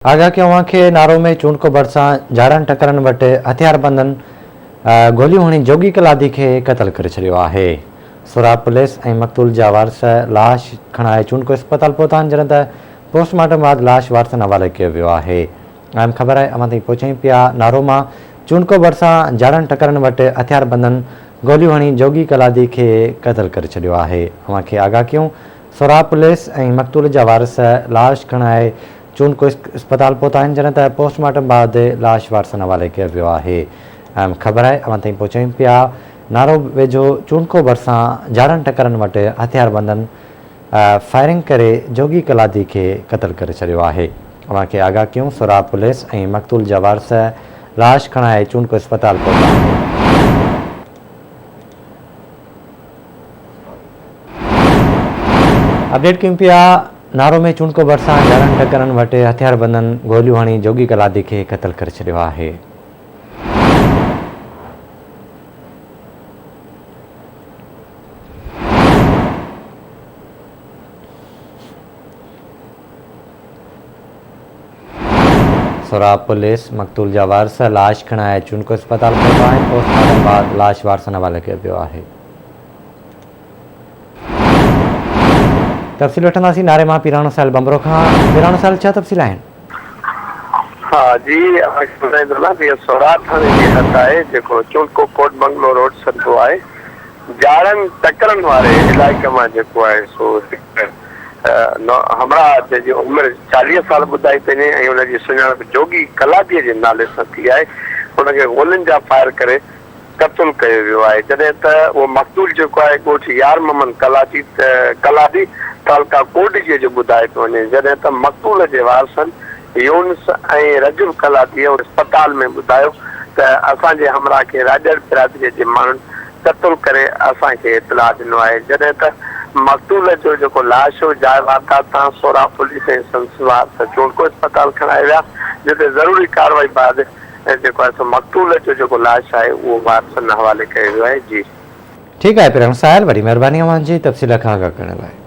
आगा के वहाँ के नारो में चूंडको भरिसां जाड़नि टकरनि वटि हथियारबंदनि गोलियूं हणी जोगी कलादी खे क़तल करे छॾियो आहे। सोराब पुलिस ऐं मक़तूल जा वारिस लाश खणाए चूंडको अस्पताल पहुता आहिनि, जॾहिं त पोस्टमार्टम बाद लाश वारिसनि हवाले कयो वियो आहे। अहम ख़बर आहे, अवां ताईं पहुचायूं पिया। नारो मां चूंडको भरिसां जाड़नि टकरनि वटि हथियारबंदनि गोलियूं हणी जोगी कलादी खे क़तल करे छॾियो आहे। अवां खे आगाह कयूं, सोराब पुलिस ऐं मक़तूल जा वारिस लाश खणाए चूंडको अस्पताल पहुता आहिनि, जॾहिं त पोस्टमार्टम बाद लाश वारिसनि हवाले कयो वियो आहे। अहम ख़बर आहे, अवां ताईं पहुचायूं पिया। नारो वेझो चूंडको भरिसां जाड़नि टकरनि वटि हथियारबंदनि फायरिंग करे जोगी कलादी खे क़तल करे छॾियो आहे। अवां खे आगाह कयूं, सोराब पुलिस ऐं मक़तूल जा वारिस लाश खणाए चूंडको अस्पताल पहुता आहिनि। अपडेट कयूं पिया। नारो में चूंडको भरिसां जाड़नि टकरनि वटि हथियारबंदनि गोलियूं हणी जोगी कलादी खे क़तल करे छॾियो आहे। सोराब पुलिस मक़तूल जा वारिस लाश खणाए चूंडको अस्पताल पहुता आहिनि। पोस्टमार्टम बाद लाश वारिसनि हवाले कयो वियो आहे। तफ़सील वठंदासीं नारे मां पीराणो साहिल बंबरो खां। पीराणो साहिल, छा तफ़सील आहिनि? हाँ जी, ॿुधाईंदो कि सोराब थाने जी हद आहे जेको चूंडको कोट बंगलो रोड सदो आहे। जाड़नि टकरनि वारे इलाइक़े मां जेको आहे सो हमरा जंहिंजी उमिरि 40 साल ॿुधाई वञे ऐं हुनजी सुञाणप जोगी कलादीअ जे नाले सां थी आहे। हुनखे गोलियुनि जा फायर करे क़तल कयो वियो आहे, जॾहिं त उहो मक़तूल जेको आहे ॻोठ यार मोहम्मद कलादी तालका कोटजीअ जो ॿुधाए थो वञे, जॾहिं त मक़तूल जे वारिसनि यूनुस ऐं रजुल कलादीअ अस्पताल में ॿुधायो त असांजे हमरा खे राजड़ बिरादरीअ जे माण्हुनि क़तल करे असांखे इतलाह ॾिनो आहे। जॾहिं त मक़तूल जो जेको लाश हो जाइ वारदात तां सोराब पुलिस ऐं संसवार चूंडको अस्पताल खणाए विया, जिते ज़रूरी कार्रवाई बाद जेको आहे सो मक़तूल जो जेको लाश आहे उहो वारिसनि हवाले कयो वियो आहे। जी ठीकु आहे पीराणो साहिल, वॾी महिरबानी अवां जी तफ़सील खां आगाह करण लाइ।